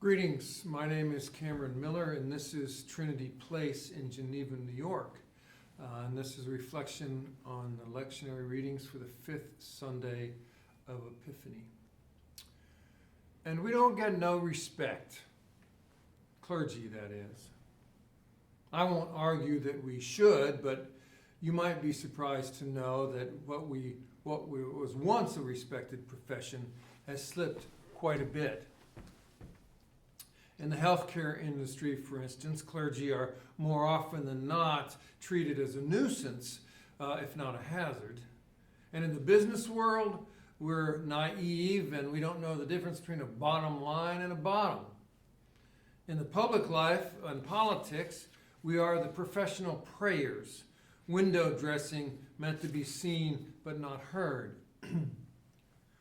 Greetings, my name is Cameron Miller and this is Trinity Place in Geneva, New York. And this is a reflection on the lectionary readings for the fifth Sunday of Epiphany. And we don't get no respect, clergy that is. I won't argue that we should, but you might be surprised to know that what was once a respected profession has slipped quite a bit. In the healthcare industry, for instance, clergy are more often than not treated as a nuisance, if not a hazard. And in the business world, we're naive and we don't know the difference between a bottom line and a bottom. In the public life and politics, we are the professional prayers, window dressing meant to be seen but not heard.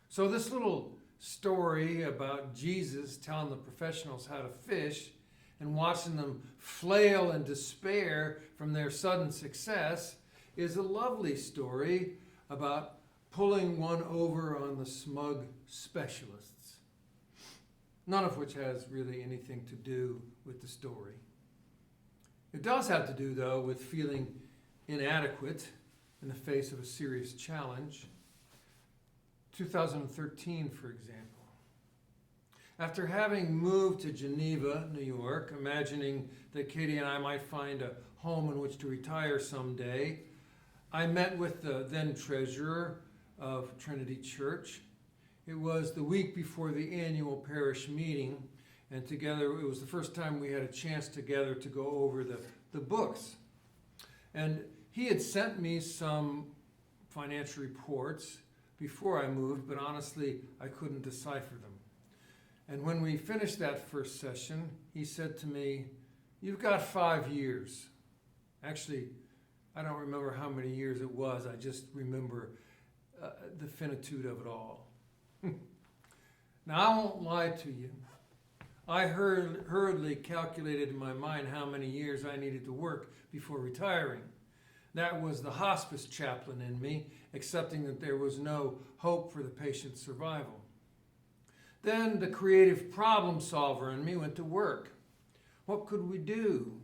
So this little story about Jesus telling the professionals how to fish and watching them flail in despair from their sudden success is a lovely story about pulling one over on the smug specialists, none of which has really anything to do with the story. It does have to do, though, with feeling inadequate in the face of a serious challenge. 2013, for example. After having moved to Geneva, New York, imagining that Katie and I might find a home in which to retire someday, I met with the then treasurer of Trinity Church. It was the week before the annual parish meeting, and together it was the first time we had a chance together to go over the books. And he had sent me some financial reports before I moved, but honestly, I couldn't decipher them. And when we finished that first session, he said to me, "You've got 5 years." Actually, I don't remember how many years it was. I just remember the finitude of it all. Now, I won't lie to you. I hurriedly calculated in my mind how many years I needed to work before retiring. That was the hospice chaplain in me, accepting that there was no hope for the patient's survival. Then the creative problem solver in me went to work. What could we do?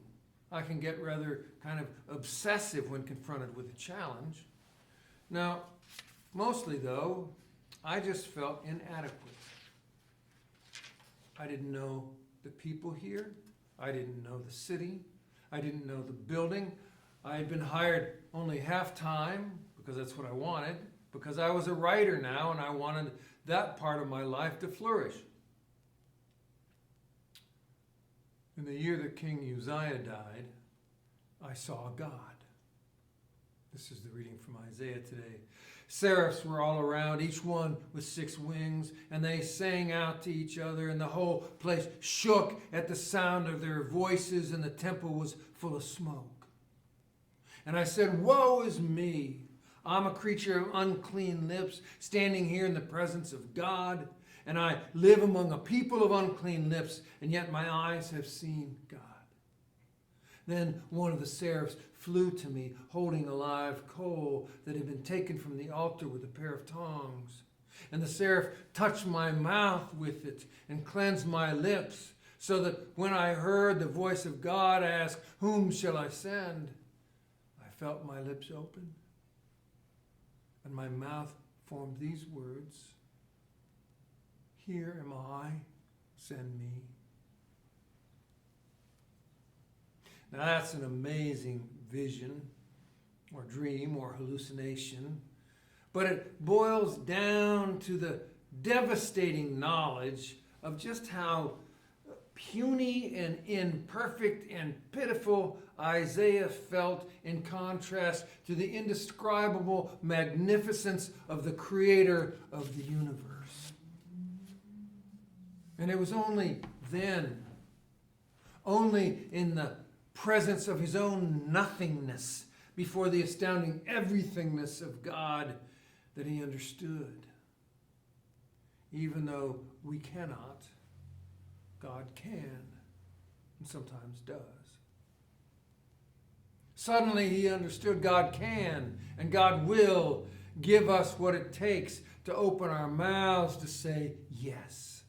I can get rather kind of obsessive when confronted with a challenge. Now, mostly though, I just felt inadequate. I didn't know the people here. I didn't know the city. I didn't know the building. I had been hired only half-time because that's what I wanted, because I was a writer now and I wanted that part of my life to flourish. In the year that King Uzziah died, I saw God. This is the reading from Isaiah today. Seraphs were all around, each one with 6 wings, and they sang out to each other, and the whole place shook at the sound of their voices, and the temple was full of smoke. And I said, "Woe is me! I'm a creature of unclean lips, standing here in the presence of God, and I live among a people of unclean lips, and yet my eyes have seen God." Then one of the seraphs flew to me, holding a live coal that had been taken from the altar with a pair of tongs. And the seraph touched my mouth with it and cleansed my lips, so that when I heard the voice of God ask, "Whom shall I send?" I felt my lips open, and my mouth formed these words, "Here am I, send me." Now that's an amazing vision, or dream, or hallucination, but it boils down to the devastating knowledge of just how puny and imperfect and pitiful Isaiah felt in contrast to the indescribable magnificence of the Creator of the universe. And it was only then, only in the presence of his own nothingness, before the astounding everythingness of God, that he understood. Even though we cannot, God can, and sometimes does. Suddenly he understood God can and God will give us what it takes to open our mouths to say yes.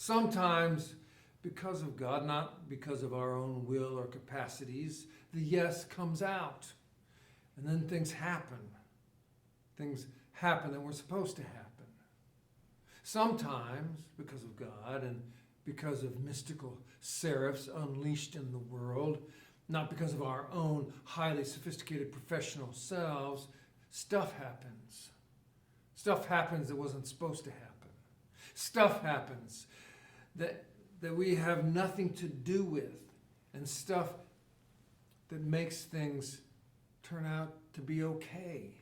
Sometimes, because of God, not because of our own will or capacities, the yes comes out. And then things happen. Things happen that were supposed to happen. Sometimes, because of God and because of mystical seraphs unleashed in the world, not because of our own highly sophisticated professional selves, stuff happens. Stuff happens that wasn't supposed to happen. Stuff happens that we have nothing to do with, and stuff that makes things turn out to be okay,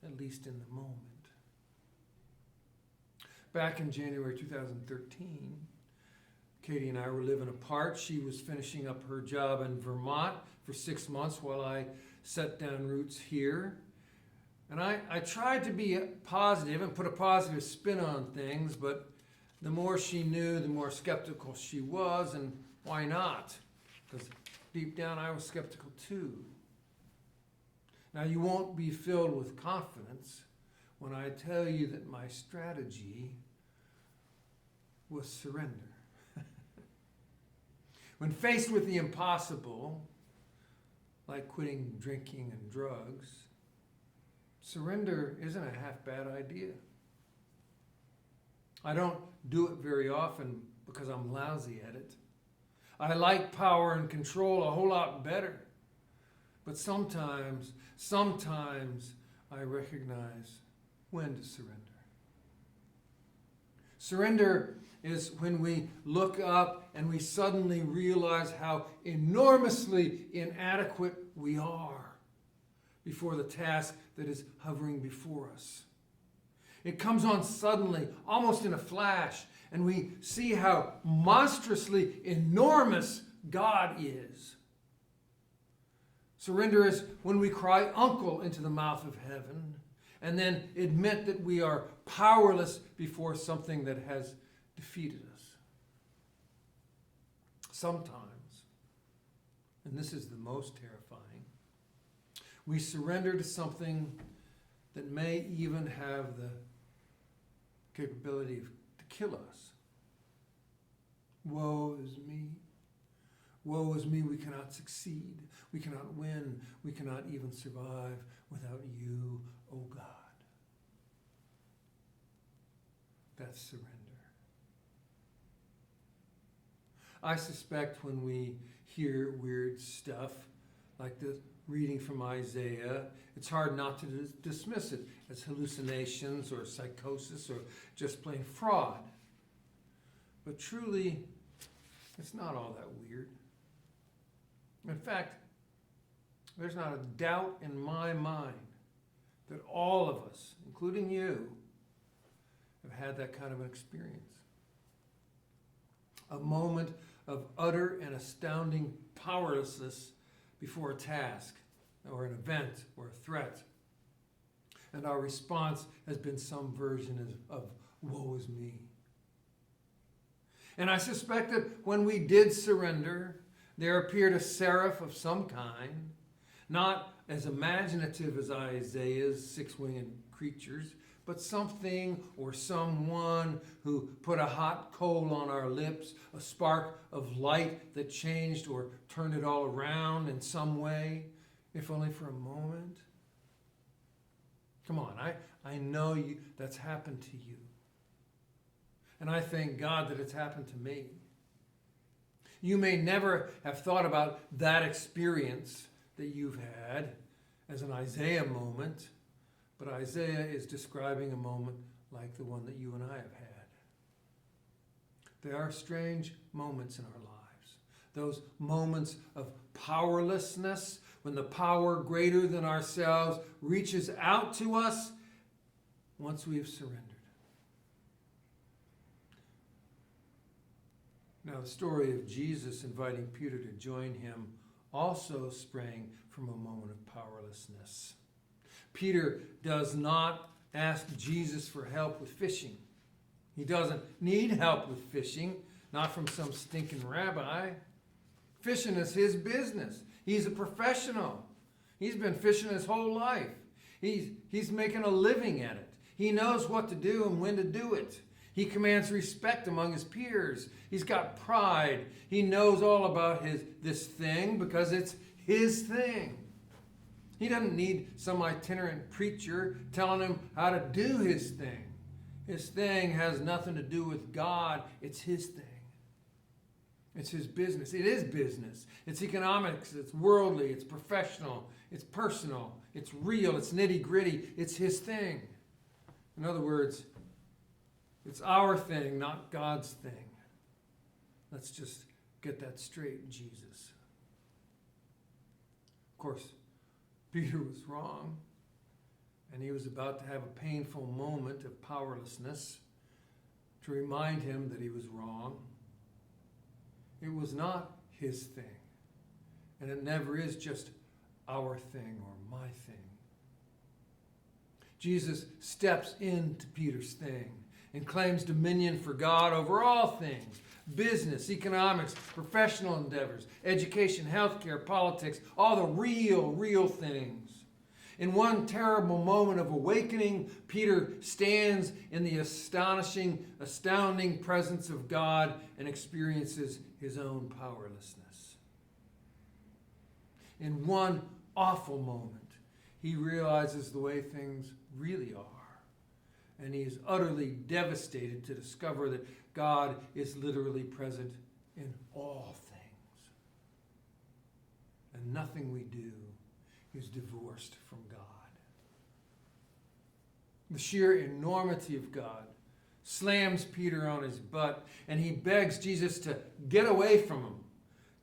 at least in the moment. Back in January 2013, Katie and I were living apart. She was finishing up her job in Vermont for 6 months while I set down roots here. And I tried to be positive and put a positive spin on things, but the more she knew, the more skeptical she was, and why not? Because deep down I was skeptical too. Now, you won't be filled with confidence when I tell you that my strategy was surrender. When faced with the impossible, like quitting drinking and drugs, surrender isn't a half bad idea. I don't do it very often because I'm lousy at it. I like power and control a whole lot better. But sometimes I recognize when to surrender. Surrender is when we look up and we suddenly realize how enormously inadequate we are before the task that is hovering before us. It comes on suddenly, almost in a flash, and we see how monstrously enormous God is. Surrender is when we cry uncle into the mouth of heaven and then admit that we are powerless before something that has defeated us. Sometimes, and this is the most terrifying, we surrender to something that may even have the capability to kill us. Woe is me. Woe is me, we cannot succeed. We cannot win. We cannot even survive without you, O God. That's surrender. I suspect when we hear weird stuff, like the reading from Isaiah, it's hard not to dismiss it as hallucinations or psychosis or just plain fraud. But truly, it's not all that weird. In fact, there's not a doubt in my mind that all of us, including you, have had that kind of an experience. A moment of utter and astounding powerlessness before a task or an event or a threat. And our response has been some version of woe is me. And I suspect that when we did surrender, there appeared a seraph of some kind, not as imaginative as Isaiah's six-winged creatures, but something or someone who put a hot coal on our lips, a spark of light that changed or turned it all around in some way, if only for a moment. Come on, I know that's happened to you. And I thank God that it's happened to me. You may never have thought about that experience that you've had as an Isaiah moment, but Isaiah is describing a moment like the one that you and I have had. There are strange moments in our lives. Those moments of powerlessness, when the power greater than ourselves reaches out to us once we have surrendered. Now, the story of Jesus inviting Peter to join him also sprang from a moment of powerlessness. Peter does not ask Jesus for help with fishing. He doesn't need help with fishing, not from some stinking rabbi. Fishing is his business. He's a professional. He's been fishing his whole life. He's making a living at it. He knows what to do and when to do it. He commands respect among his peers. He's got pride. He knows all about this thing because it's his thing. He doesn't need some itinerant preacher telling him how to do his thing. His thing has nothing to do with God. It's his thing. It's his business. It is business. It's economics. It's worldly. It's professional. It's personal. It's real. It's nitty-gritty. It's his thing. In other words, it's our thing, not God's thing. Let's just get that straight, Jesus. Of course, Peter was wrong, and he was about to have a painful moment of powerlessness to remind him that he was wrong. It was not his thing, and it never is just our thing or my thing. Jesus steps into Peter's thing and claims dominion for God over all things: business, economics, professional endeavors, education, healthcare, politics, all the real things. In one terrible moment of awakening, Peter stands in the astounding presence of God and experiences his own powerlessness. In one awful moment, he realizes the way things really are. And he is utterly devastated to discover that God is literally present in all things. And nothing we do is divorced from God. The sheer enormity of God slams Peter on his butt, and he begs Jesus to get away from him.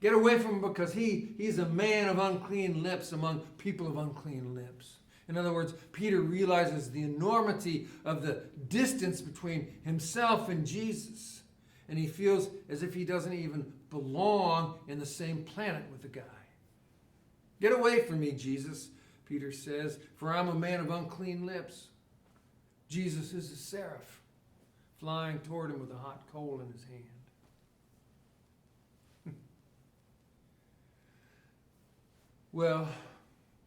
Get away from him because he's a man of unclean lips among people of unclean lips. In other words, Peter realizes the enormity of the distance between himself and Jesus, and he feels as if he doesn't even belong in the same planet with the guy. Get away from me, Jesus, Peter says, for I'm a man of unclean lips. Jesus is a seraph, flying toward him with a hot coal in his hand.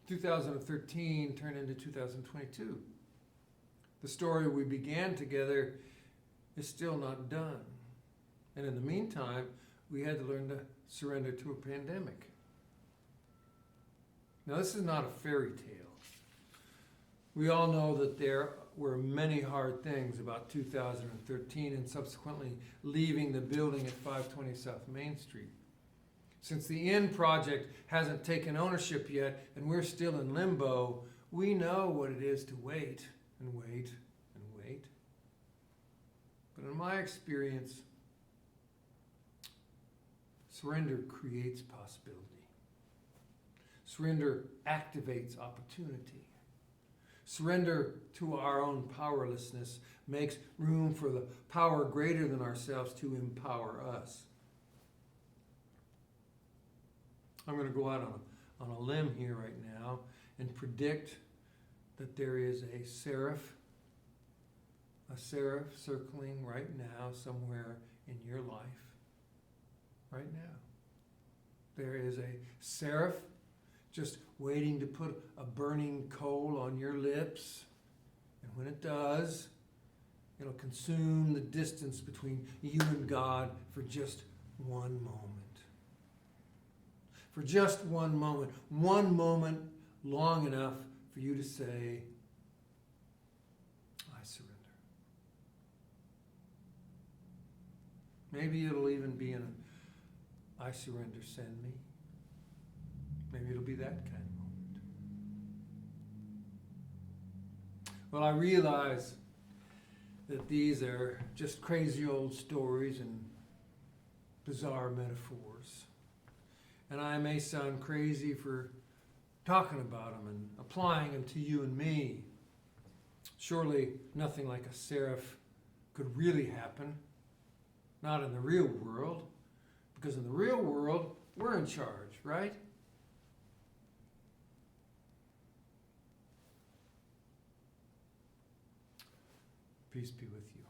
2013 turned into 2022. The story we began together is still not done. And in the meantime, we had to learn to surrender to a pandemic. Now, this is not a fairy tale. We all know that there were many hard things about 2013 and subsequently leaving the building at 520 South Main Street. Since the Inn project hasn't taken ownership yet and we're still in limbo, we know what it is to wait and wait and wait. But in my experience, surrender creates possibility. Surrender activates opportunity. Surrender to our own powerlessness makes room for the power greater than ourselves to empower us. I'm going to go out on a limb here right now and predict that there is a seraph circling right now somewhere in your life. Right now. There is a seraph just waiting to put a burning coal on your lips. And when it does, it'll consume the distance between you and God for just one moment. For just one moment long enough for you to say, I surrender. Maybe it'll even be an I surrender, send me. Maybe it'll be that kind of moment. Well, I realize that these are just crazy old stories and bizarre metaphors. And I may sound crazy for talking about them and applying them to you and me. Surely nothing like a seraph could really happen. Not in the real world. Because in the real world, we're in charge, right? Peace be with you.